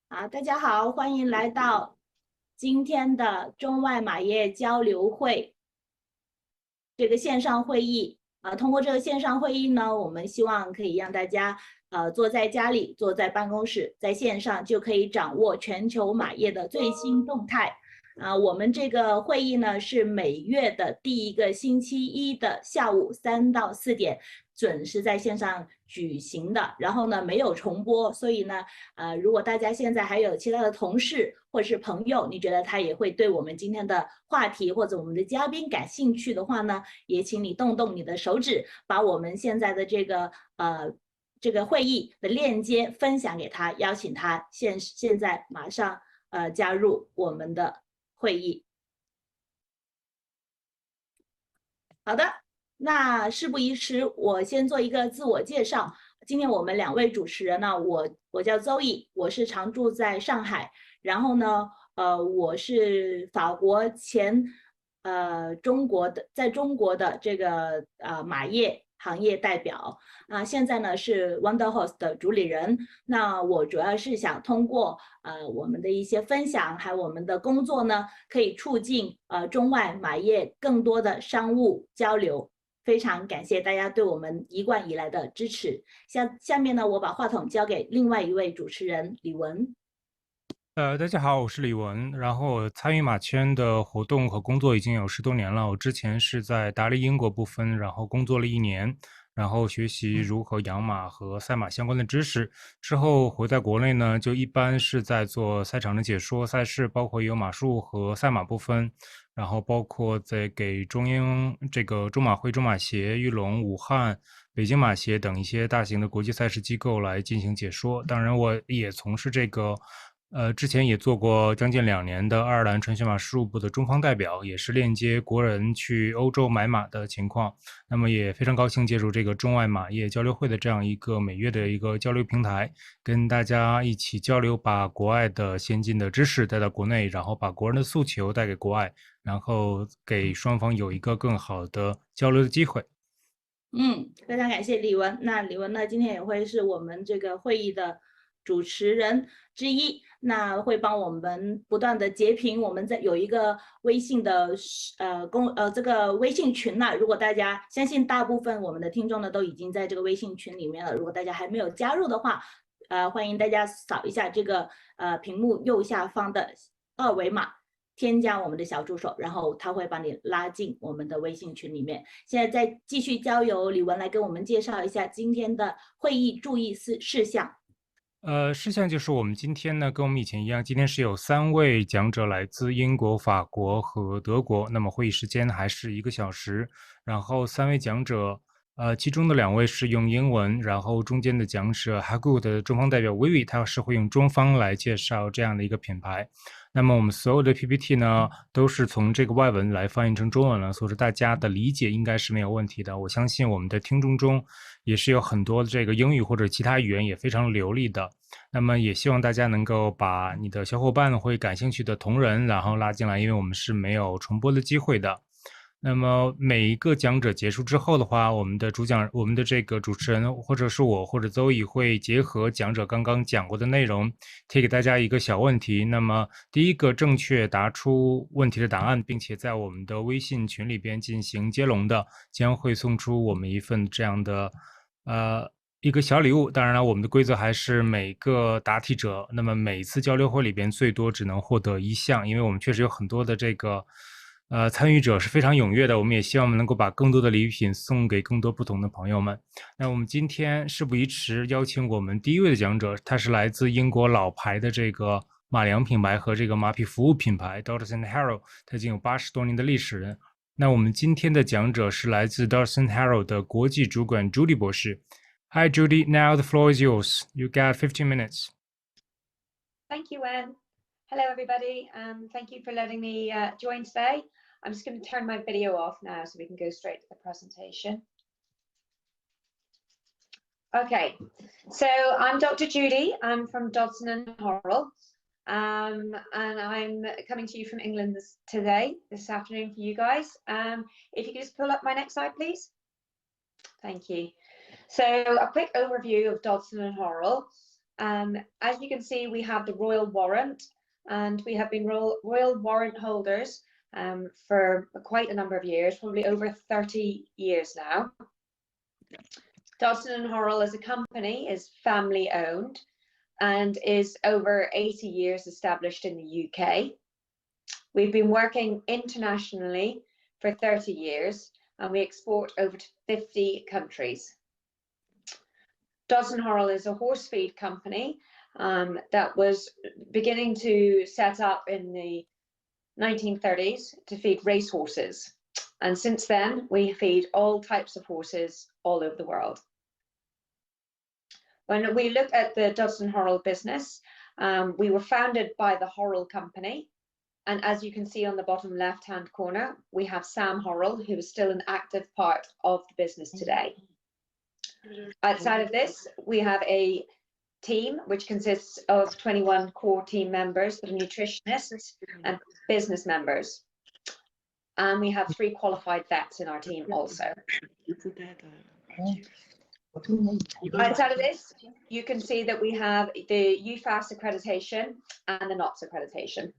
大家好，欢迎来到今天的中外马业交流会这个线上会议。通过这个线上会议呢，我们希望可以让大家坐在家里、坐在办公室，在线上就可以掌握全球马业的最新动态。我们这个会议呢是每月的第一个星期一的下午3到4点准时在线上举行的，然后呢没有重播，所以呢，如果大家现在还有其他的同事或是朋友，你觉得他也会对我们今天的话题或者我们的嘉宾感兴趣的话呢，也请你动动你的手指，把我们现在的这个会议的链接分享给他，邀请他现在马上加入我们的会议。好的，那事不宜迟，我先做一个自我介绍。今天我们2位主持人呢，我叫周易，我是常住在上海，然后呢，我是法国前在中国的这个马业行业代表现在呢是 Wonder Horse 的主理人。那我主要是想通过我们的一些分享，还有我们的工作呢，可以促进中外马业更多的商务交流。非常感谢大家对我们一贯以来的支持。下面呢，我把话筒交给另外一位主持人李文。大家好，我是李文。然后我参与马圈的活动和工作已经有10多年了。我之前是在达利英国部分，然后工作了1年，然后学习如何养马和赛马相关的知识。之后回在国内呢，就一般是在做赛场的解说、赛事，包括有马术和赛马部分，然后包括在给中英这个中马会、中马协、玉龙、武汉、北京马协等一些大型的国际赛事机构来进行解说。当然，我也从事这个。之前也做过将近2年的爱尔兰纯血马事务部的中方代表，也是链接国人去欧洲买马的情况。那么也非常高兴借助这个中外马业交流会的这样一个每月的一个交流平台，跟大家一起交流，把国外的先进的知识带到国内，然后把国人的诉求带给国外，然后给双方有一个更好的交流的机会。非常感谢李文。那李文呢，今天也会是我们这个会议的主持人之一，那会帮我们不断的截屏。我们在有一个微信的这个微信群呢，如果大家相信大部分我们的听众呢都已经在这个微信群里面了，如果大家还没有加入的话，欢迎大家扫一下这个屏幕右下方的二维码，添加我们的小助手，然后他会把你拉进我们的微信群里面。现在再继续交由李文来跟我们介绍一下今天的会议注意事项。事项就是我们今天呢，跟我们以前一样，今天是有3位讲者来自英国、法国和德国。那么会议时间还是1个小时。然后3位讲者，其中的2位是用英文，然后中间的讲者 HARCOUR 的中方代表 Vivi，他是会用中方来介绍这样的一个品牌。那么我们所有的 PPT 呢，都是从这个外文来翻译成中文了，所以说大家的理解应该是没有问题的。我相信我们的听众中也是有很多的这个英语或者其他语言也非常流利的。那么也希望大家能够把你的小伙伴会感兴趣的同仁，然后拉进来，因为我们是没有重播的机会的。那么每一个讲者结束之后的话，我们的这个主持人，或者是我，或者邹毅会结合讲者刚刚讲过的内容，提给大家一个小问题。那么第一个正确答出问题的答案，并且在我们的微信群里边进行接龙的，将会送出我们一份这样的一个小礼物。当然了，我们的规则还是每个答题者，那么每次交流会里边最多只能获得1项，因为我们确实有很多的这个参与者是非常踊跃的，我们也希望我们能够把更多的礼品送给更多不同的朋友们。那我们今天事不宜迟，邀请我们第1位的讲者，他是来自英国老牌的这个马粮品牌和这个马匹服务品牌 Dodson Horrell， 他已经有80多年的历史。那我们今天的讲者是来自 Dodson Horrell 的国际主管 Judi 博士。Hi Judi, now the floor is yours. You got 15 minutes. Thank you, Wen. Hello, everybody, and thank you for letting me join today. I'm just going to turn my video off now so we can go straight to the presentation. Okay, so I'm Dr. Judi. I'm from Dodson and Horrell, and I'm coming to you from England this afternoon for you guys. If you could just pull up my next slide, please. Thank you. So a quick overview of Dodson and Horrell. As you can see, we have the Royal Warrant, and we have been Royal Warrant holders for quite a number of years, probably over 30 years now. Dodson and Horrell as a company is family owned and is over 80 years established in the UK. We've been working internationally for 30 years and we export over to 50 countries. Dodson Horrell is a horse feed company that was beginning to set up in the 1930s to feed race horses. And since then, we feed all types of horses all over the world. When we look at the Dodson Horrell business, we were founded by the Horrell company. And as you can see on the bottom left-hand corner, we have Sam Horrell, who is still an active part of the business today. Outside of this, we have a team which consists of 21 core team members, the nutritionists and business members. And we have 3 qualified vets in our team also. Outside of this, you can see that we have the UFAS accreditation and the NOPS accreditation.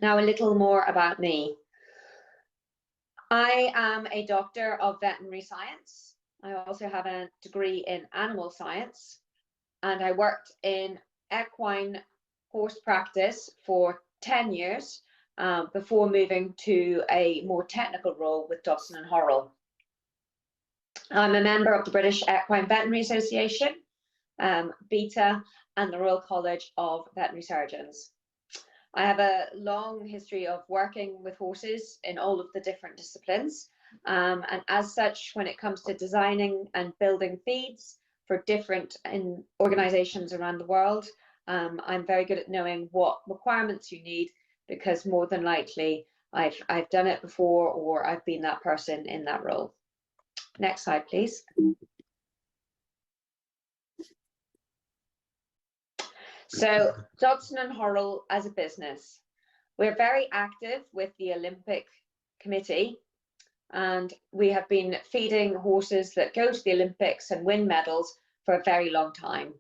Now a little more about me. I am a doctor of veterinary science. I also have a degree in animal science, and I worked in equine horse practice for 10 years before moving to a more technical role with Dodson and Horrell. I'm a member of the British Equine Veterinary Association, BETA, and the Royal College of Veterinary Surgeons. I have a long history of working with horses in all of the different disciplines. And as such, when it comes to designing and building feeds for different organizations around the world, I'm very good at knowing what requirements you need, because more than likely I've done it before, or I've been that person in that role. Next slide, please. So Dodson and Horrell as a business, we're very active with the Olympic Committee, and we have been feeding horses that go to the Olympics and win medals for a very long time.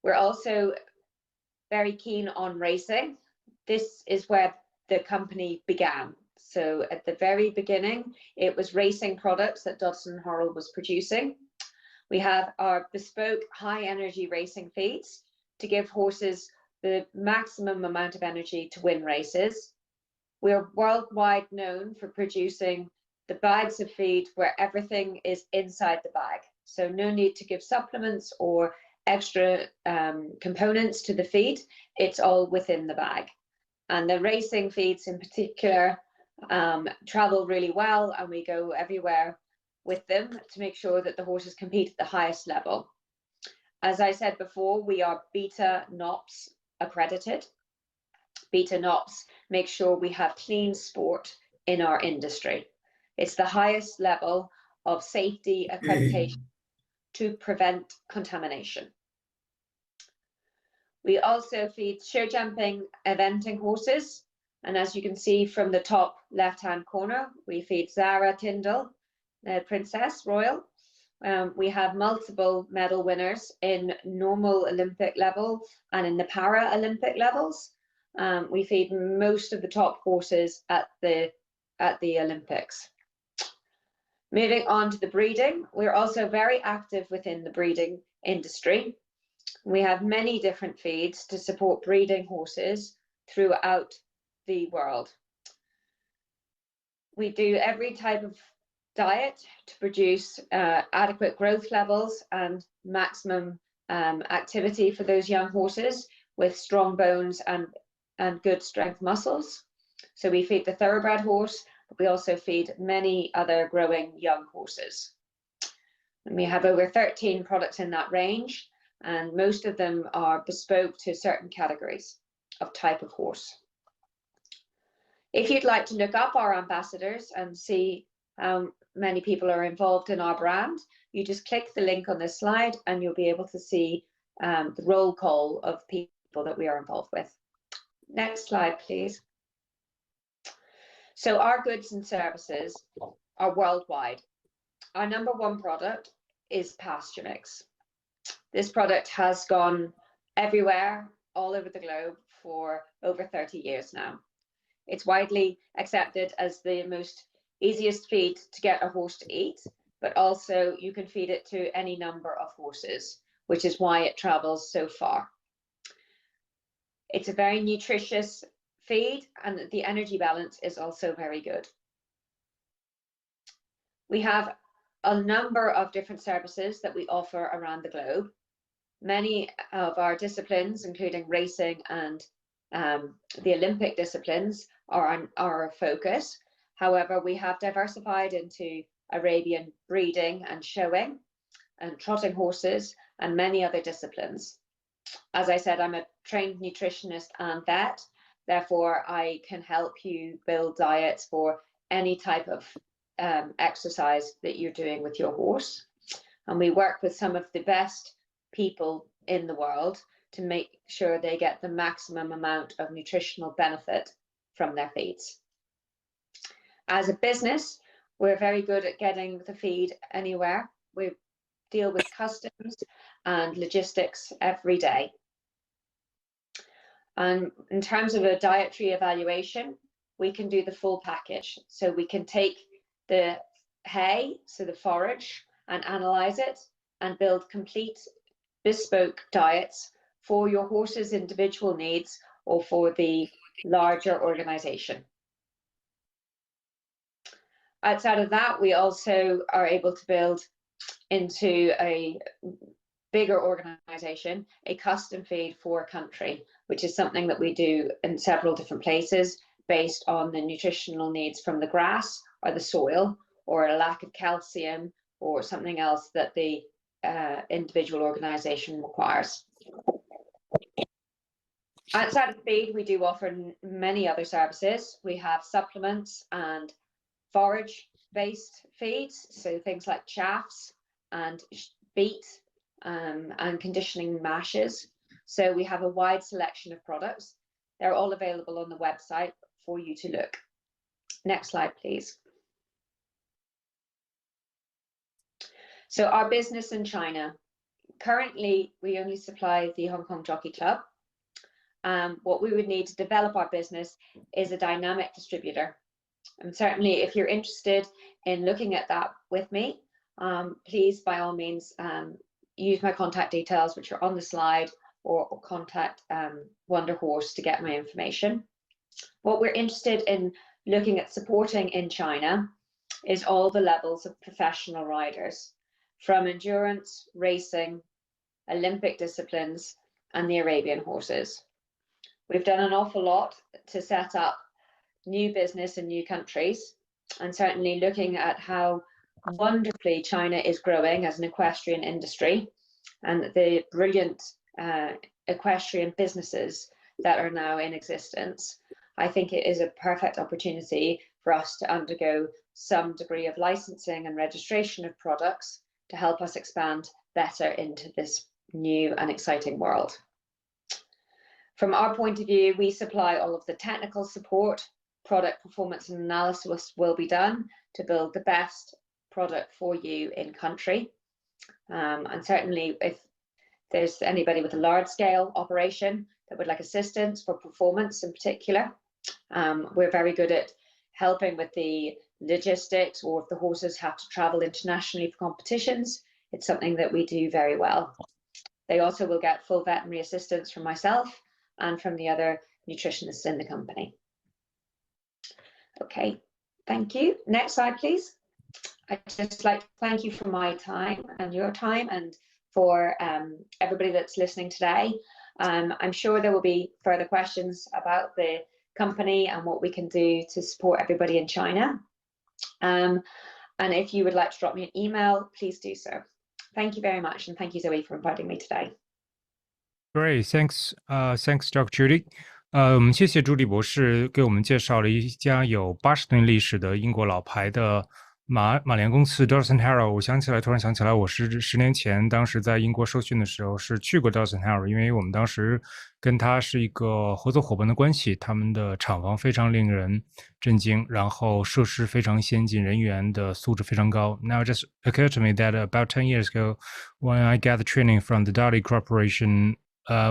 We're also very keen on racing. This is where the company began. So at the very beginning, it was racing products that Dodson Horrell was producing. We have our bespoke high energy racing feeds to give horses the maximum amount of energy to win races. We are worldwide known for producing the bags of feed where everything is inside the bag. So no need to give supplements or extra components to the feed. It's all within the bag. And the racing feeds in particular travel really well, and we go everywhere with them to make sure that the horses compete at the highest level. As I said before, we are BETA NOPS accredited. BETA NOPS makes sure we have clean sport in our industry. It's the highest level of safety accreditation to prevent contamination. We also feed show jumping, eventing horses. And as you can see from the top left-hand corner, we feed Zara Tyndall, the Princess Royal. We have multiple medal winners in normal Olympic level and in the Paralympic levels. We feed most of the top horses at the Olympics. Moving on to the breeding, we're also very active within the breeding industry. We have many different feeds to support breeding horses throughout the world. We do every type of diet to produce adequate growth levels and maximum activity for those young horses with strong bones and good strength muscles. So we feed the thoroughbred horse, but we also feed many other growing young horses. And we have over 13 products in that range, and most of them are bespoke to certain categories of type of horse. If you'd like to look up our ambassadors and see how many people are involved in our brand, you just click the link on this slide and you'll be able to see the roll call of people that we are involved with. Next slide, please. So our goods and services are worldwide. Our #1 product is pasture mix. This product has gone everywhere, all over the globe for over 30 years now. It's widely accepted as the most easiest feed to get a horse to eat, but also you can feed it to any number of horses, which is why it travels so far. It's a very nutritious feed, and the energy balance is also very good. We have a number of different services that we offer around the globe. Many of our disciplines, including racing and the Olympic disciplines, are our focus. However, we have diversified into Arabian breeding and showing and trotting horses and many other disciplines. As I said, I'm a trained nutritionist and vet, therefore I can help you build diets for any type of exercise that you're doing with your horse. And we work with some of the best people in the world to make sure they get the maximum amount of nutritional benefit from their feeds. As a business, we're very good at getting the feed anywhere. We deal with customs and logistics every day. And in terms of a dietary evaluation, we can do the full package. So we can take the hay, so the forage, and analyze it and build complete bespoke diets for your horse's individual needs or for the larger organization. Outside of that, we also are able to build into a bigger organization a custom feed for a country, which is something that we do in several different places based on the nutritional needs from the grass or the soil, or a lack of calcium or something else that the individual organization requires. Outside of feed, we do offer many other services. We have supplements and forage-based feeds, so things like chaffs and beet and conditioning mashes. So we have a wide selection of products. They're all available on the website for you to look. Next slide, please. So our business in China. Currently, we only supply the Hong Kong Jockey Club. What we would need to develop our business is a dynamic distributor. And certainly, if you're interested in looking at that with me, please, by all means, use my contact details, which are on the slide, or contact Wonder Horse to get my information. What we're interested in looking at supporting in China is all the levels of professional riders, from endurance, racing, Olympic disciplines, and the Arabian horses. We've done an awful lot to set up new business in new countries, and certainly looking at how wonderfully China is growing as an equestrian industry and the brilliant equestrian businesses that are now in existence. I think it is a perfect opportunity for us to undergo some degree of licensing and registration of products to help us expand better into this new and exciting world. From our point of view, we supply all of the technical support. Product performance and analysis will be done to build the best product for you in country. And certainly if there's anybody with a large scale operation that would like assistance for performance in particular, we're very good at helping with the logistics, or if the horses have to travel internationally for competitions, it's something that we do very well. They also will get full veterinary assistance from myself and from the other nutritionists in the company. Okay, thank you. Next slide, please. I'd just like to thank you for my time and your time, and for everybody that's listening today. I'm sure there will be further questions about the company and what we can do to support everybody in China. And if you would like to drop me an email, please do so. Thank you very much, and thank you, Zoe, for inviting me today. Great, thanks, thanks, Dr. Judi.我们谢谢朱迪博士给我们介绍了一家有80多年历史的英国老牌的马联公司 Dodson Harrow， 我突然想起来，我是10年前当时在英国受训的时候是去过 Dodson Harrow， 因为我们当时跟他是一个合作伙伴的关系，他们的厂房非常令人震惊，然后设施非常先进，人员的素质非常高。Now it just occurred to me that about 10 years ago, when I got the training from the Doddy Corporation,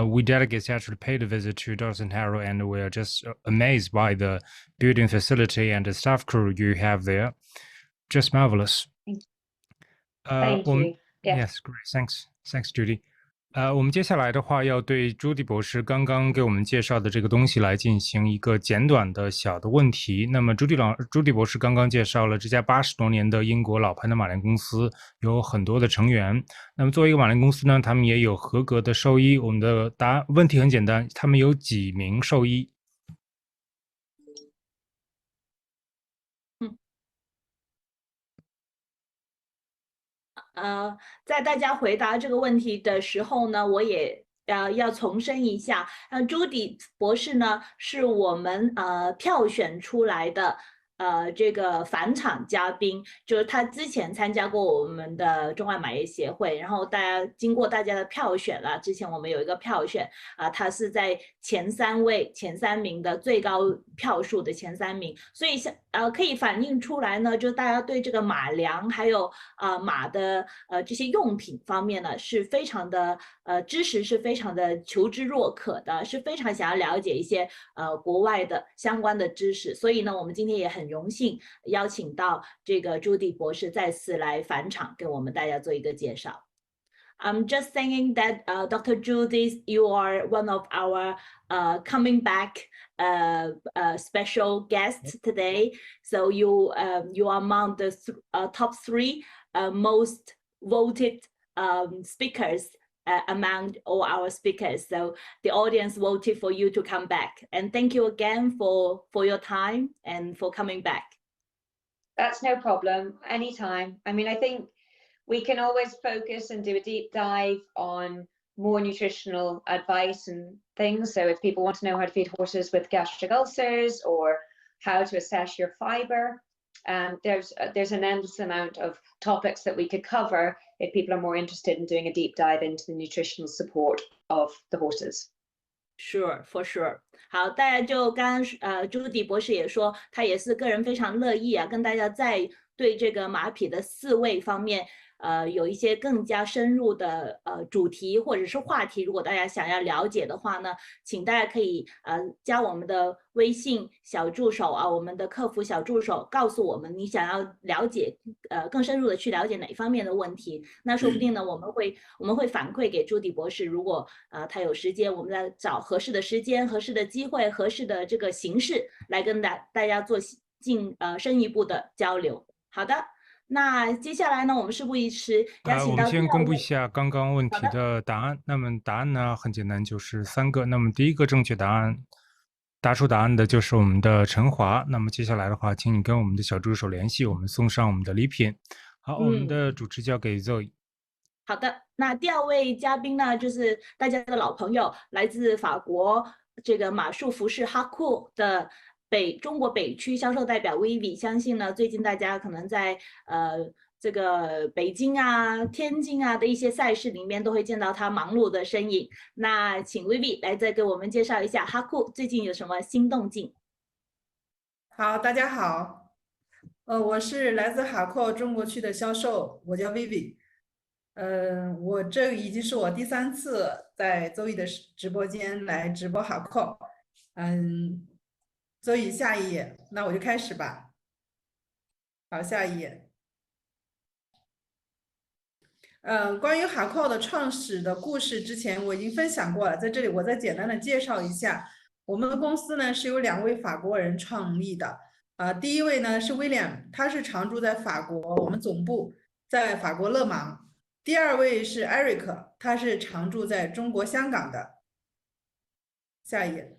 we delegates actually paid a visit to Dodson Harrow, and we are just amazed by the building facility and the staff crew you have there. Just marvelous. Thank 我们 you. Yeah. Yes, great. Thanks, Judy. 我们接下来的话要对朱迪博士刚刚给我们介绍的这个东西来进行一个简短的小的问题。那么朱迪博士刚刚介绍了这家80多年的英国老牌的马联公司有很多的成员。那么作为一个马联公司呢，他们也有合格的兽医。我们的问题很简单，他们有几名兽医？在大家回答这个问题的时候呢，我也要重申一下，朱迪博士呢是我们票选出来的。这个返场嘉宾就是他之前参加过我们的中外马业协会，然后经过大家的票选了，之前我们有一个票选他是在前3名的最高票数的前3名，所以可以反映出来呢，就大家对这个马粮还有马的这些用品方面呢是非常的知识是非常的求知若渴的，是非常想要了解一些国外的相关的知识，所以呢，我们今天也很荣幸邀请到这个朱迪博士再次来返场，跟我们大家做一个介绍。I'm just saying that Dr. Judi, you are one of our coming back special guests today. So you are among the top 3 most voted speakers among all our speakers. So the audience voted for you to come back. And thank you again for your time and for coming back. That's no problem. Anytime. I mean, I think we can always focus and do a deep dive on more nutritional advice and things. So if people want to know how to feed horses with gastric ulcers or how to assess your fiber, there's an endless amount of topics that we could cover if people are more interested in doing a deep dive into the nutritional support of the horses. Sure, for sure. 好，大家就刚刚朱迪博士也说，他也是个人非常乐意跟大家在对这个马匹的饲喂方面有一些更加深入的主题或者是话题，如果大家想要了解的话呢，请大家可以加我们的微信小助手我们的客服小助手，告诉我们你想要了解更深入的去了解哪一方面的问题，那说不定呢我们会反馈给朱迪博士，如果他有时间，我们再找合适的时间、合适的机会、合适的这个形式来跟大家做深一步的交流。好的。那接下来呢，我们事不宜迟，邀请到我们先公布一下刚刚问题的答案。那么答案呢很简单，就是3个。那么第一个正确答案，答出答案的就是我们的陈华。那么接下来的话，请你跟我们的小助手联系，我们送上我们的礼品。好，我们的主持交给 Zoe。好的，那第2位嘉宾呢，就是大家的老朋友，来自法国这个马术服饰 HARCOUR 的中国北区销售代表 Vivi， 相信呢，最近大家可能在这个北京天津的一些赛事里面都会见到他忙碌的身影。那请 Vivi 来再给我们介绍一下 HARCOUR 最近有什么新动静。好，大家好，我是来自HARCOUR中国区的销售，我叫 Vivi。我这已经是我第3次在周易的直播间来直播HARCOUR。周易下一页，那我就开始吧。好，下一页。关于HARCOUR的创始的故事，之前我已经分享过了，在这里我再简单的介绍一下。我们的公司呢是由2位法国人创立的。第一位呢是 William， 他是常驻在法国，我们总部在法国勒芒。第2位是 Eric， 他是常驻在中国香港的。下一页。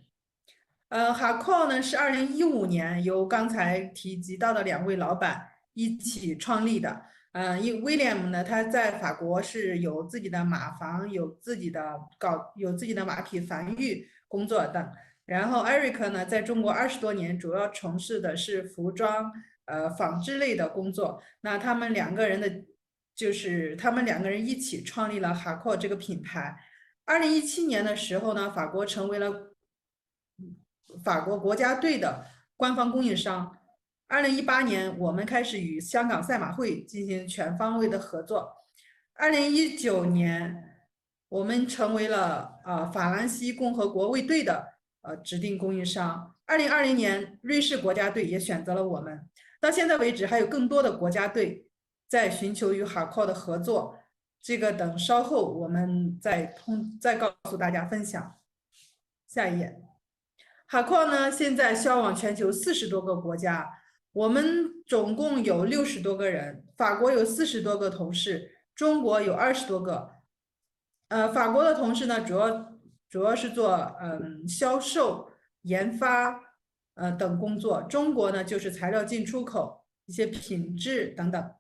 HARCOUR呢是2015年由刚才提及到的2位老板一起创立的。William 呢，他在法国是有自己的马房，有自己的马匹繁育工作等。然后 Eric 呢，在中国20多年，主要从事的是服装、纺织类的工作。那他们两个人一起创立了HARCOUR这个品牌。2017年的时候呢，法国成为了法国国家队的官方供应商。2018年，我们开始与香港赛马会进行全方位的合作。2019年，我们成为了法兰西共和国卫队的指定供应商。2020年，瑞士国家队也选择了我们。到现在为止，还有更多的国家队在寻求与HARCOUR的合作。这个等稍后我们再告诉大家分享。下一页。HARCOUR呢，现在销往全球40多个国家，我们总共有60多个人，法国有40多个同事，中国有20多个。法国的同事呢，主要是做销售、研发等工作，中国呢就是材料进出口、一些品质等等。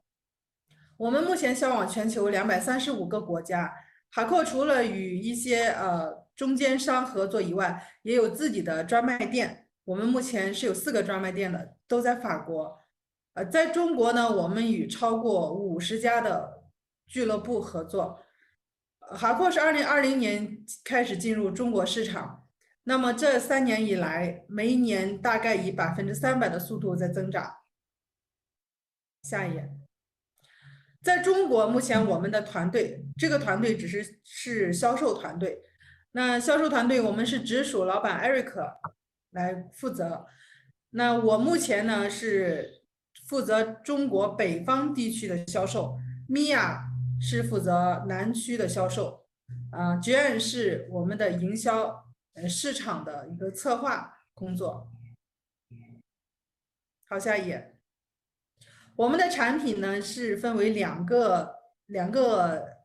我们目前销往全球235个国家。HARCOUR除了与一些中间商合作以外，也有自己的专卖店。我们目前是有4个专卖店的，都在法国。在中国呢，我们与超过50家的俱乐部合作。HARCOUR是2020年开始进入中国市场，那么这3年以来，每一年大概以300%的速度在增长。下一页。在中国，目前我们的团队，这个团队只是销售团队。那销售团队我们是直属老板 Eric 来负责。那我目前呢是负责中国北方地区的销售，米娅是负责南区的销售，Judi 是我们的营销市场的一个策划工作。好，下一页。我们的产品呢是分为两个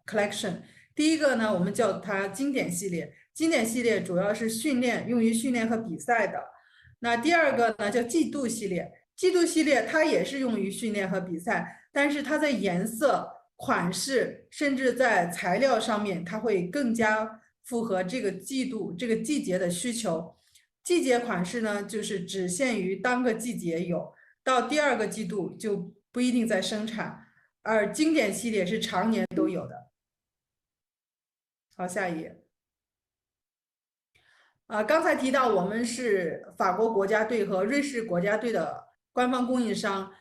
collection。第一个呢，我们叫它经典系列，经典系列主要是用于训练和比赛的。那第二个呢叫季度系列，季度系列它也是用于训练和比赛，但是它在颜色、款式，甚至在材料上面，它会更加符合这个季节的需求。季节款式呢，就是只限于当个季节有，到第2个季度就不一定在生产，而经典系列是常年都有的。好，下一页。刚才提到我们是法国国家队和瑞士国家队的官方供应商。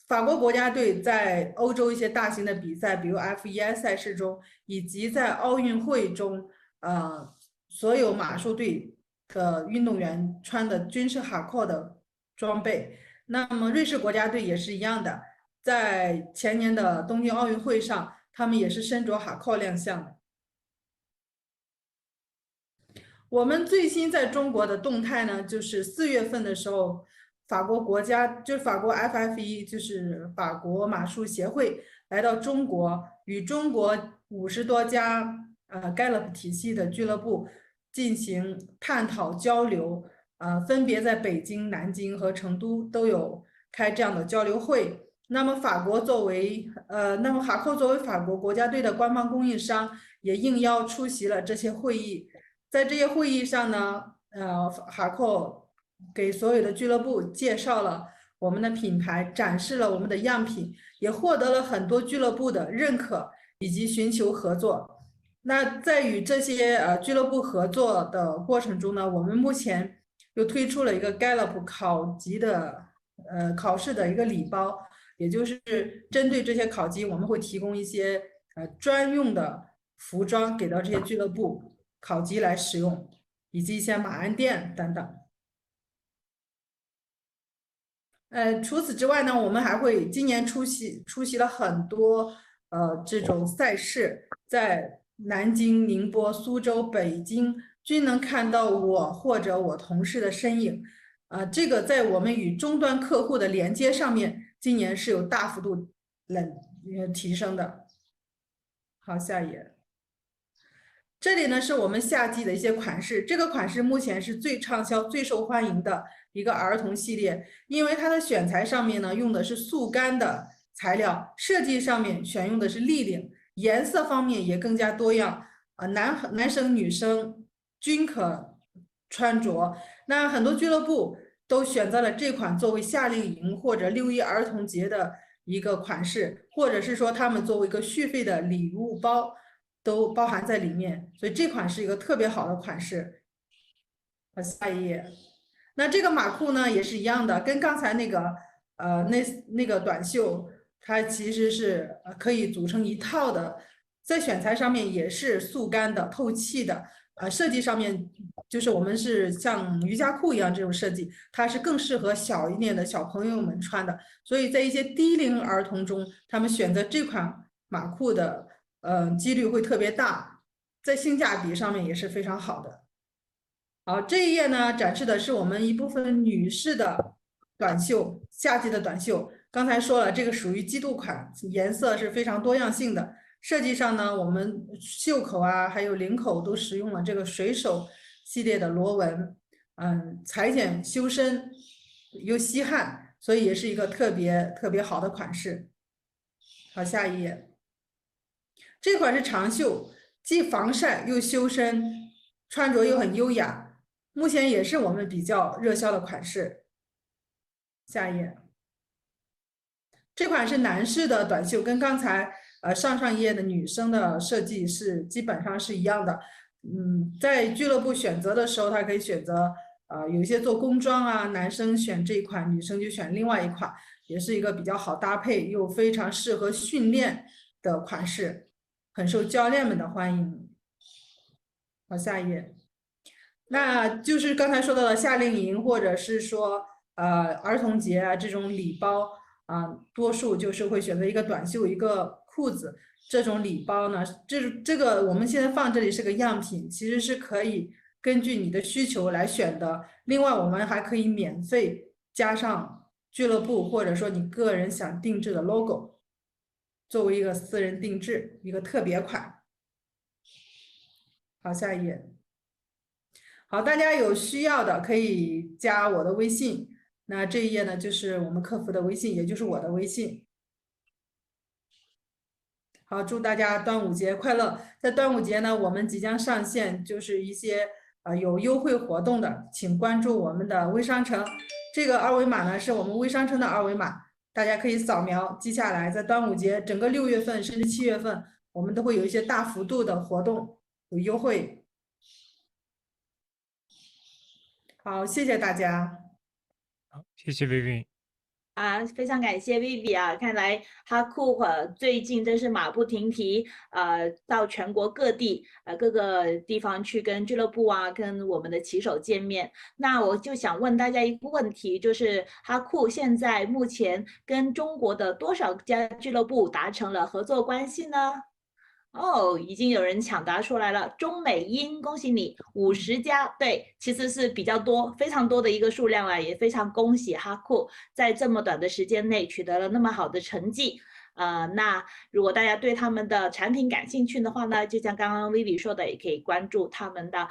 法国国家队在欧洲一些大型的比赛，比如 F1赛事中，以及在奥运会中，所有马术队的运动员穿的均是HARCOUR的装备。那么瑞士国家队也是一样的，在前年的东京奥运会上，他们也是身着HARCOUR亮相的。我们最新在中国的动态呢，就是4月份的时候，法国 FFE 就是法国马术协会来到中国，与中国50多家Gallup 体系的俱乐部进行探讨交流。分别在北京、南京和成都都有开这样的交流会。那么HARCOUR作为法国国家队的官方供应商，也应邀出席了这些会议。在这些会议上呢，HARCOUR给所有的俱乐部介绍了我们的品牌，展示了我们的样品，也获得了很多俱乐部的认可以及寻求合作。那在与这些俱乐部合作的过程中呢，我们目前又推出了一个 Gallup 考试的一个礼包，也就是针对这些考级，我们会提供一些专用的服装给到这些俱乐部考级来使用，以及一些马鞍垫等等。除此之外呢，我们还会今年出席了很多这种赛事，在南京、宁波、苏州、北京均能看到我或者我同事的身影。这个在我们与终端客户的连接上面，今年是有大幅度提升的。好，下一页。这里呢是我们夏季的一些款式，这个款式目前是最畅销、最受欢迎的一个儿童系列，因为它的选材上面呢用的是速干的材料，设计上面选用的是立领，颜色方面也更加多样，男生女生均可穿着。那很多俱乐部都选择了这款作为夏令营或者6·1儿童节的一个款式，或者是说他们作为一个续费的礼物包都包含在里面，所以这款是一个特别好的款式。好，下一页。那这个马裤呢也是一样的，跟刚才那个那个短袖，它其实是可以组成一套的，在选材上面也是速干的、透气的，设计上面就是我们是像瑜伽裤一样这种设计，它是更适合小一点的小朋友们穿的，所以在一些低龄儿童中，他们选择这款马裤的几率会特别大，在性价比上面也是非常好的。好，这一页呢展示的是我们一部分女士的短袖，夏季的短袖。刚才说了，这个属于季度款，颜色是非常多样性的。设计上呢，我们袖口啊，还有领口都使用了这个水手系列的螺纹，裁剪修身又吸汗，所以也是一个特别好的款式。好，下一页，这款是长袖，既防晒又修身，穿着又很优雅。目前也是我们比较热销的款式。下一页，这款是男士的短袖，跟刚才上一页的女生的设计是基本上是一样的。在俱乐部选择的时候，它可以选择有一些做工装啊，男生选这一款，女生就选另外一款，也是一个比较好搭配又非常适合训练的款式，很受教练们的欢迎。好，下一页。那就是刚才说到的夏令营，或者是说儿童节啊这种礼包啊，多数就是会选择一个短袖一个裤子这种礼包呢。这个我们现在放这里是个样品，其实是可以根据你的需求来选的。另外，我们还可以免费加上俱乐部或者说你个人想定制的 logo， 作为一个私人定制一个特别款。好，下一页。好，大家有需要的可以加我的微信。那这一页呢，就是我们客服的微信，也就是我的微信。好，祝大家端午节快乐！在端午节呢，我们即将上线，就是一些有优惠活动的，请关注我们的微商城。这个二维码呢，是我们微商城的二维码，大家可以扫描记下来。在端午节整个6月份甚至7月份，我们都会有一些大幅度的活动，有优惠。好，谢谢大家。好，谢谢 Vivi。非常感谢 Vivi 啊！看来HARCOUR最近真是马不停蹄，到全国各地，各个地方去跟俱乐部啊，跟我们的骑手见面。那我就想问大家一个问题，就是HARCOUR现在目前跟中国的多少家俱乐部达成了合作关系呢？已经有人抢答出来了，中美英，恭喜你，50家，对，其实是比较多，非常多的一个数量了，也非常恭喜HARCOUR在这么短的时间内取得了那么好的成绩。那如果大家对他们的产品感兴趣的话呢，就像刚刚 Vivi 说的，也可以关注他们的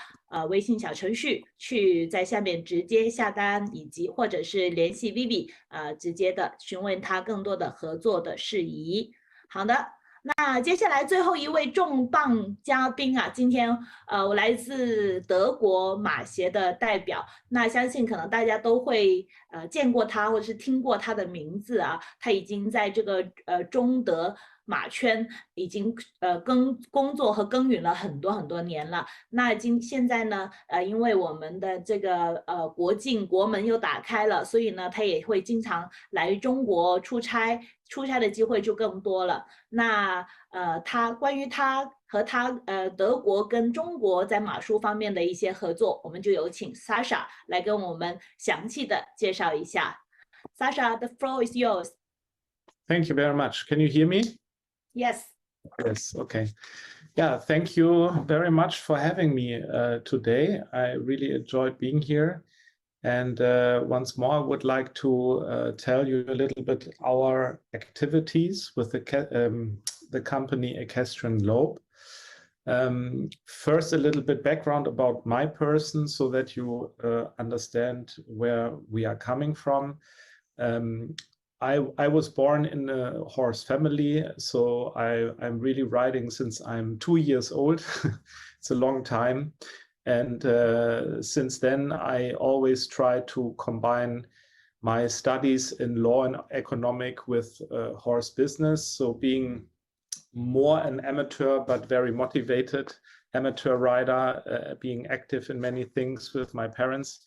微信小程序，去在下面直接下单，以及或者是联系 Vivi，直接的询问他更多的合作的事宜。好的。那接下来最后一位重磅嘉宾啊，今天我来自德国马协的代表，那相信可能大家都会见过他或者是听过他的名字啊，他已经在这个中德马圈已经工作和耕耘了很多年了。那现在呢因为我们的这个国门又打开了，所以呢他也会经常来中国出差的机会就更多了。那关于他和德国跟中国在马术方面的一些合作，我们就有请 Sacha 来跟我们详细的介绍一下。Sacha, the floor is yours. Thank you very much. Can you hear me? Yes. Yes, okay. Yeah, thank you very much for having me today. I really enjoyed being here. And once more, I would like to tell you a little bit our activities with the company Equestrianglobe. First, a little bit background about my person so that you understand where we are coming from. I was born in a horse family, so I'm really riding since I'm 2 years old. It's a long time. And since then, I always try to combine my studies in law and economic with horse business. So being more an amateur, but very motivated amateur rider, being active in many things with my parents,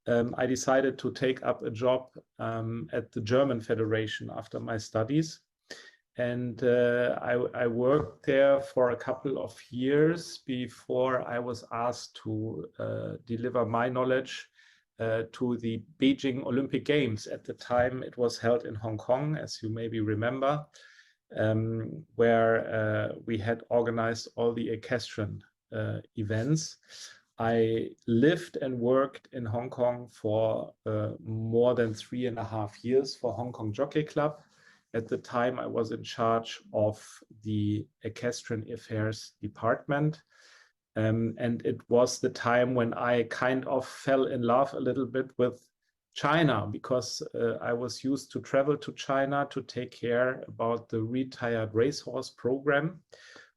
I decided to take up a job at the German Federation after my studies. And I worked there for a couple of years before I was asked to deliver my knowledge to the Beijing Olympic Games. At the time, it was held in Hong Kong, as you maybe remember, where we had organized all the equestrian events. I lived and worked in Hong Kong for more than 3.5 years for Hong Kong Jockey Club. At the time, I was in charge of the equestrian affairs department. And it was the time when I kind of fell in love a little bit with China, because I was used to travel to China to take care about the retired racehorse program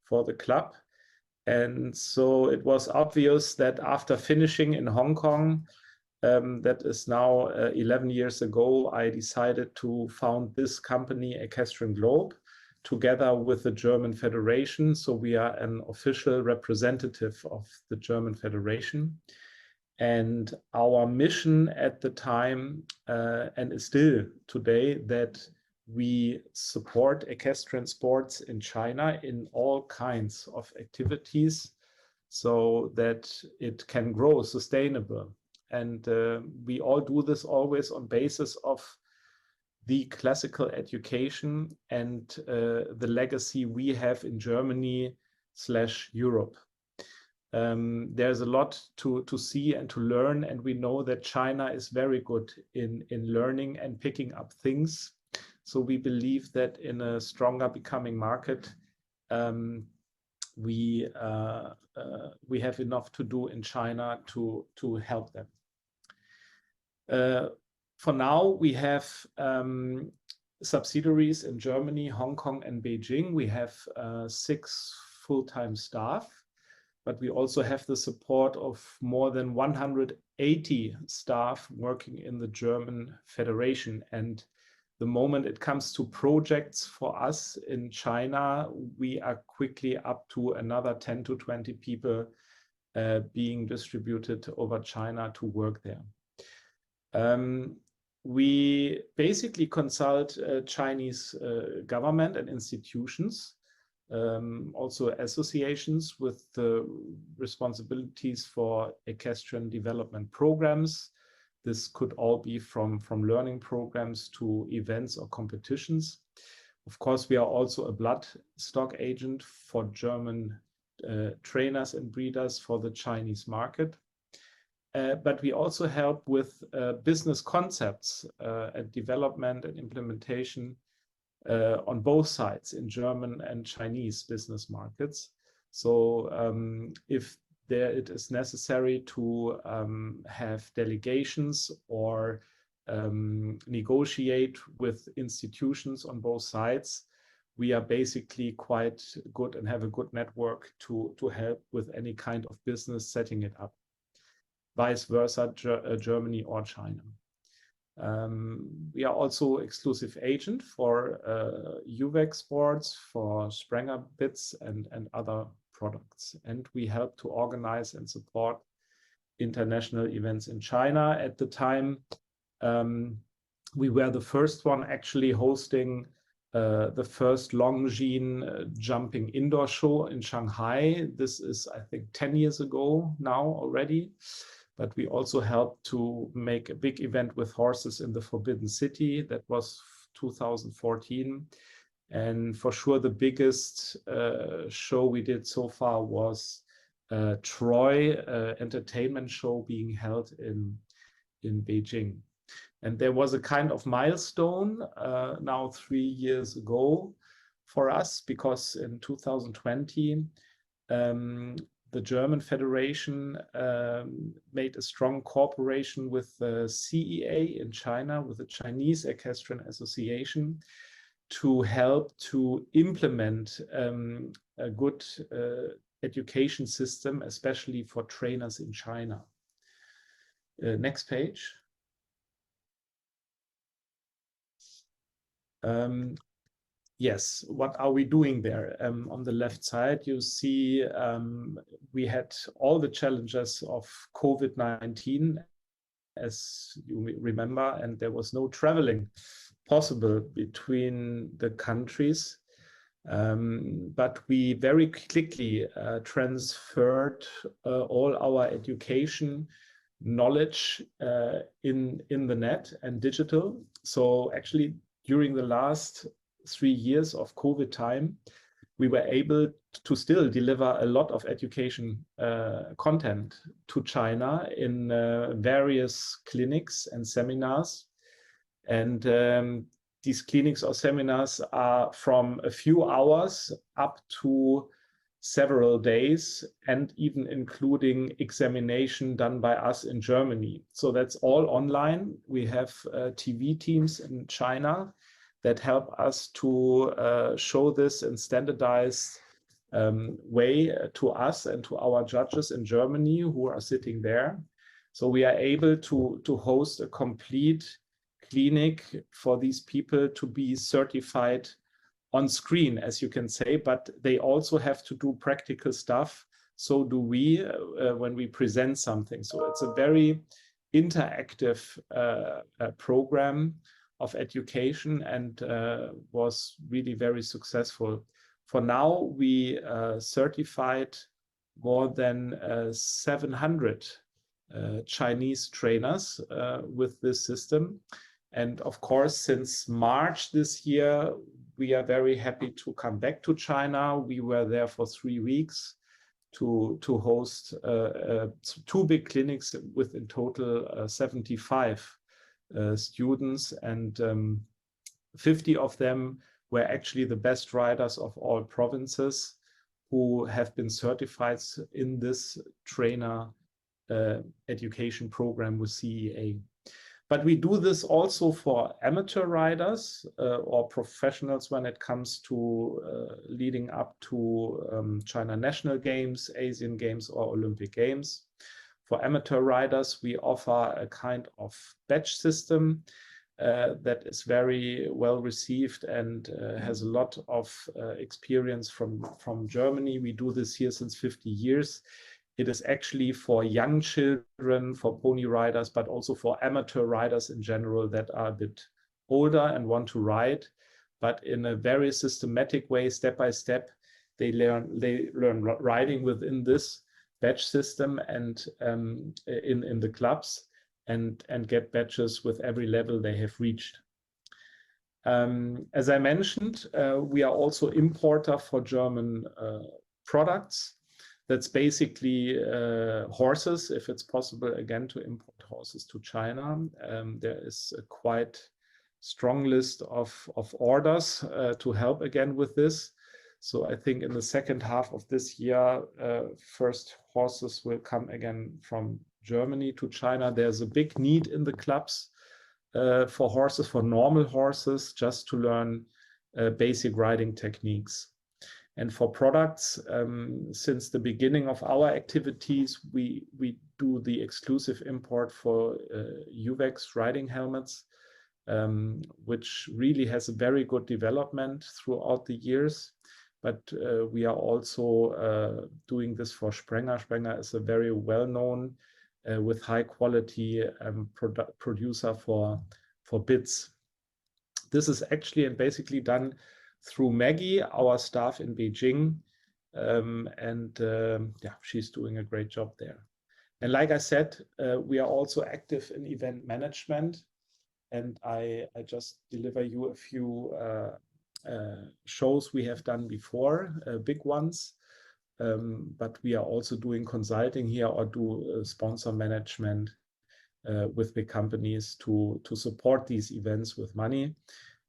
for the club. And so it was obvious that after finishing in Hong Kong, that is now 11 years ago, I decided to found this company, Equestrianglobe, together with the German Federation. So we are an official representative of the German Federation. And our mission at the time, and is still today, that we support equestrian sports in China in all kinds of activities so that it can grow sustainable. And we all do this always on basis of the classical education and the legacy we have in Germany/Europe. There's a lot to see and to learn, and we know that China is very good in learning and picking up things. So we believe that in a stronger becoming market, we have enough to do in China to help them. For now, we have subsidiaries in Germany, Hong Kong, and Beijing. We have 6 full-time staff, but we also have the support of more than 180 staff working in the German Federation. And the moment it comes to projects for us in China, we are quickly up to another 10 to 20 people being distributed over China to work there. We basically consult Chinese government and institutions, also associations with the responsibilities for equestrian development programs. This could all be from learning programs to events or competitions. Of course, we are also a bloodstock agent for German trainers and breeders for the Chinese market. But we also help with business concepts and development and implementation on both sides in German and Chinese business markets. So if it is necessary to have delegations or negotiate with institutions on both sides, we are basically quite good and have a good network to help with any kind of business setting it up. Vice versa, Germany or China. We are also exclusive agent for UVEC sports, for Sprenger bits and other products. And we help to organize and support international events in China. At the time, we were the first one actually hosting the first Longines jumping indoor show in Shanghai. This is, I think, 10 years ago now already. But we also helped to make a big event with horses in the Forbidden City. That was 2014. And for sure, the biggest show we did so far was Troy entertainment show being held in Beijing. And there was a kind of milestone now 3 years ago for us, because in 2020, the German Federation made a strong cooperation with the CEA in China, with the Chinese Equestrian Association, to help to implement a good education system, especially for trainers in China. Next page. Yes, what are we doing there? On the left side, you see we had all the challenges of COVID-19, as you remember, and there was no traveling possible between the countries. But we very quickly transferred all our education knowledge in the net and digital. So actually, during the last 3 years of COVID time, we were able to still deliver a lot of education content to China in various clinics and seminars. And these clinics or seminars are from a few hours up to several days, and even including examination done by us in Germany. So that's all online. We have TV teams in China that help us to show this in standardized way to us and to our judges in Germany who are sitting there. So we are able to host a complete clinic for these people to be certified on screen, as you can say, but they also have to do practical stuff. So do we when we present something. So it's a very interactive program of education, and was really very successful. For now, we certified more than 700 Chinese trainers with this system. And of course, since March this year, we are very happy to come back to China. We were there for 3 weeks to host 2 big clinics with in total 75 students, and 50 of them were actually the best riders of all provinces who have been certified in this trainer education program with CEA. But we do this also for amateur riders or professionals when it comes to leading up to China National Games, Asian Games, or Olympic Games. For amateur riders, we offer a kind of badge system that is very well received and has a lot of experience from Germany. We do this here since 50 years. It is actually for young children, for pony riders, but also for amateur riders in general that are a bit older and want to ride, but in a very systematic way, step by step, they learn riding within this badge system and in the clubs, and get badges with every level they have reached. As I mentioned, we are also importer for German products. That's basically horses, if it's possible, again, to import horses to China. There is a quite strong list of orders to help again with this. So I think in the second half of this year, first horses will come again from Germany to China. There's a big need in the clubs for horses, for normal horses, just to learn basic riding techniques. And for products, since the beginning of our activities, we do the exclusive import for UVEX riding helmets, which really has a very good development throughout the years. But we are also doing this for Sprenger. Sprenger is a very well-known, with high quality producer for bits. This is actually and basically done through Maggie, our staff in Beijing, yeah, she's doing a great job there. And like I said, we are also active in event management, and I just deliver you a few shows we have done before, big ones, but we are also doing consulting here or do sponsor management with big companies to support these events with money.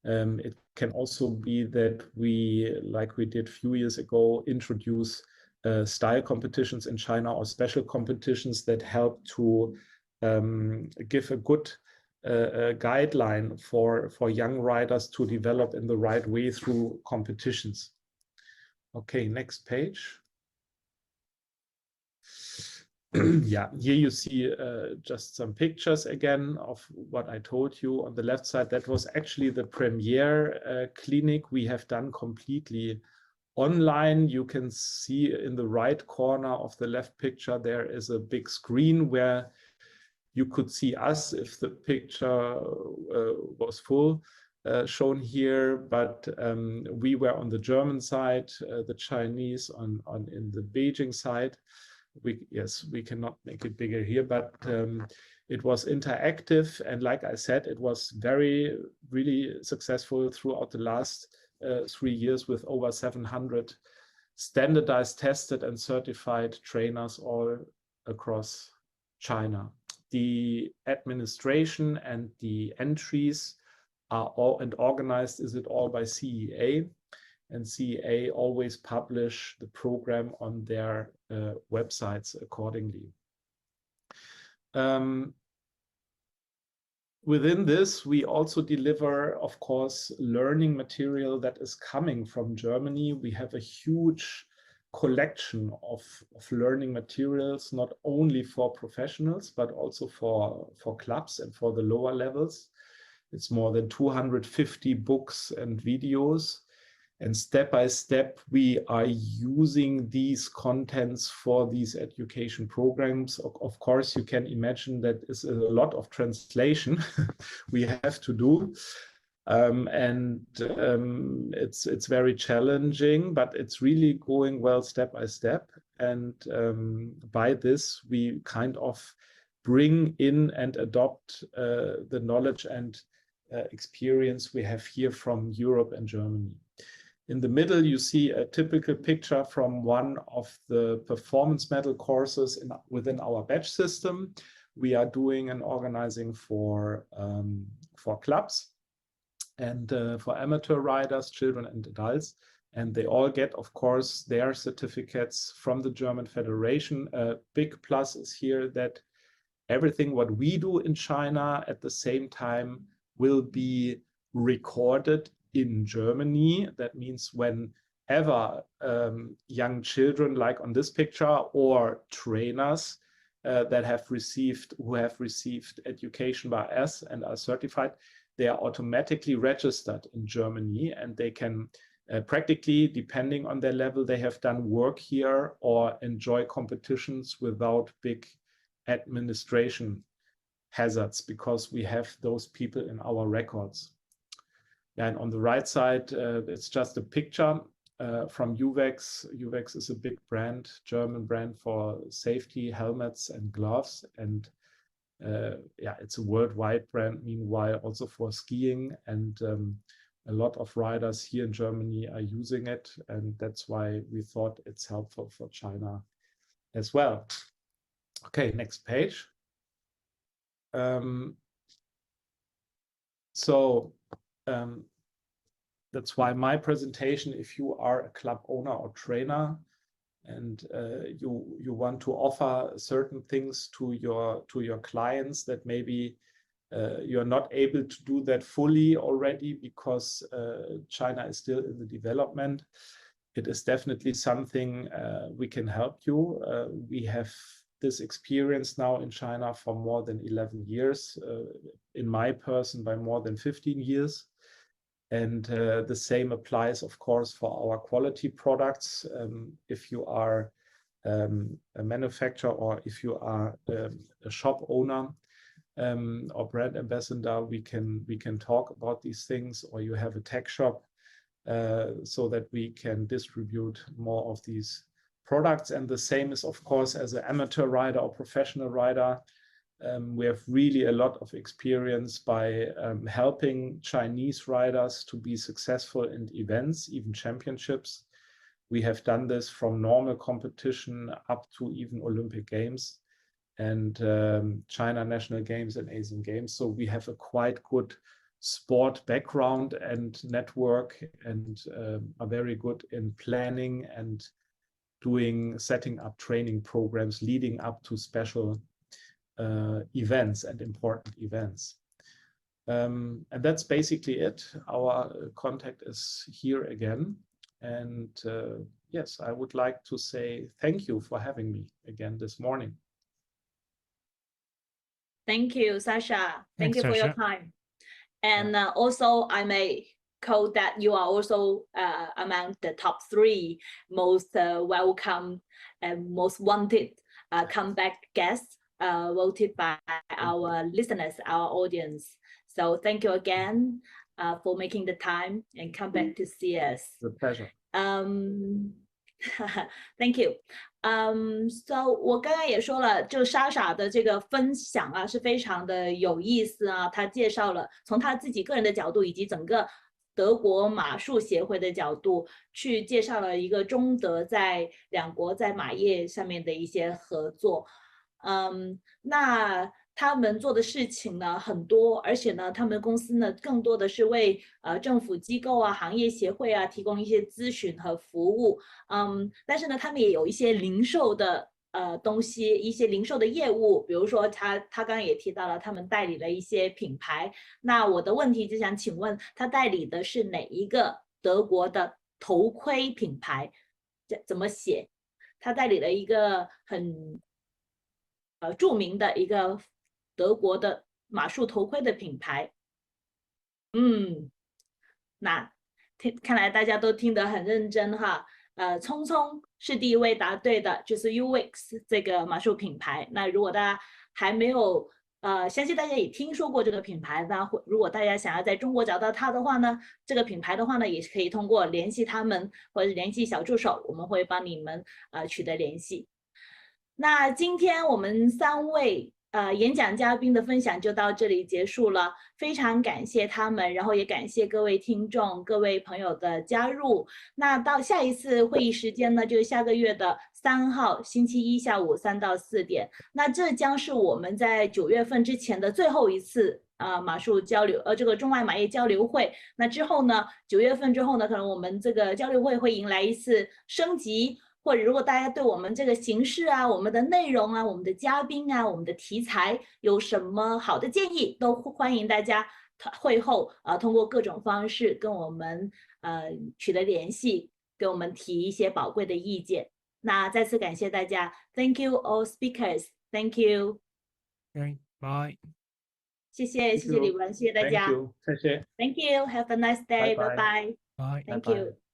It can also be that we, like we did a few years ago, introduce style competitions in China or special competitions that help to give a good guideline for young riders to develop in the right way through competitions. Okay, next page. Yeah, here you see just some pictures again of what I told you. On the left side, that was actually the premiere clinic we have done completely online. You can see in the right corner of the left picture, there is a big screen where you could see us if the picture was full, shown here, but we were on the German side, the Chinese on in the Beijing side. Yes, we cannot make it bigger here, but it was interactive, and like I said, it was really successful throughout the last 3 years with over 700 standardized, tested, and certified trainers all across China. The administration and the entries are all and organized all by CEA, and CEA always publish the program on their websites accordingly. Within this, we also deliver, of course, learning material that is coming from Germany. We have a huge collection of learning materials, not only for professionals, but also for clubs and for the lower levels. It's more than 250 books and videos. And step by step, we are using these contents for these education programs. Of course, you can imagine that is a lot of translation we have to do. It's very challenging, but it's really going well step by step. And by this, we kind of bring in and adopt the knowledge and experience we have here from Europe and Germany. In the middle, you see a typical picture from one of the performance medal courses within our badge system. We are doing and organizing for clubs and for amateur riders, children and adults. And they all get, of course, their certificates from the German Federation. A big plus is here that everything what we do in China at the same time will be recorded in Germany. That means whenever young children, like on this picture, or trainers who have received education by us and are certified, they are automatically registered in Germany, and they can practically, depending on their level, they have done work here or enjoy competitions without big administration hazards, because we have those people in our records. And on the right side, it's just a picture from UVEX. UVEX is a big brand, German brand for safety helmets and gloves. And yeah, it's a worldwide brand, meanwhile, also for skiing. And a lot of riders here in Germany are using it. And that's why we thought it's helpful for China as well. Okay, next page. That's why my presentation, if you are a club owner or trainer and you want to offer certain things to your clients that maybe you're not able to do that fully already because China is still in the development, it is definitely something we can help you. We have this experience now in China for more than 11 years, in my person by more than 15 years. And the same applies, of course, for our quality products. If you are a manufacturer, or if you are a shop owner or brand ambassador, we can talk about these things, or you have a tech shop, so that we can distribute more of these products. And the same is, of course, as an amateur rider or professional rider. We have really a lot of experience by helping Chinese riders to be successful in events, even championships. We have done this from normal competition up to even Olympic Games and China National Games and Asian Games. So we have a quite good sport background and network, and are very good in planning and setting up training programs leading up to special events and important events. And that's basically it. Our contact is here again. And yes, I would like to say thank you for having me again this morning. Thank you, Sasha. Thank Thanks, you for your Sasha. time. And also, I may quote that you are also among the top 3 most welcome and most wanted comeback guests voted by our listeners, our audience. So thank you again for making the time and come back to see us. It's a pleasure. Thank you. So 我刚刚也说了，就莎莎的这个分享啊，是非常的有意思啊。她介绍了从她自己个人的角度，以及整个德国马术协会的角度，去介绍了一个中德在两国在马业上面的一些合作。那他们做的事情呢很多，而且呢，他们公司呢更多的是为政府机构啊、行业协会啊提供一些咨询和服务。但是呢，他们也有一些零售的东西，一些零售的业务，比如说他刚刚也提到了，他们代理了一些品牌。那我的问题就想请问，他代理的是哪一个德国的头盔品牌？怎么写？他代理了一个很著名的一个德国的马术头盔的品牌。那看来大家都听得很认真哈。聪聪是第一位答对的，就是 UX 这个马术品牌。那如果大家还没有相信大家也听说过这个品牌，那如果大家想要在中国找到它的话呢，这个品牌的话呢，也是可以通过联系他们或者联系小助手，我们会帮你们取得联系。那今天我们3位演讲嘉宾的分享就到这里结束了，非常感谢他们，然后也感谢各位听众、各位朋友的加入。那到下一次会议时间呢，就是下个月的3号星期一下午3到4点。那这将是我们在9月份之前的最后一次马术交流，这个中外马业交流会。那之后呢，9月份之后呢，可能我们这个交流会会迎来一次升级。或者如果大家对我们这个形式啊、我们的内容啊、我们的嘉宾啊、我们的题材有什么好的建议，都欢迎大家会后通过各种方式跟我们取得联系，给我们提一些宝贵的意见。那再次感谢大家 ，Thank you all speakers, Thank you. Okay, bye. 谢谢李文，谢谢大家。 Thank you. Thank you. Have a nice day. Bye bye. Bye bye. Bye. Thank Bye bye. you.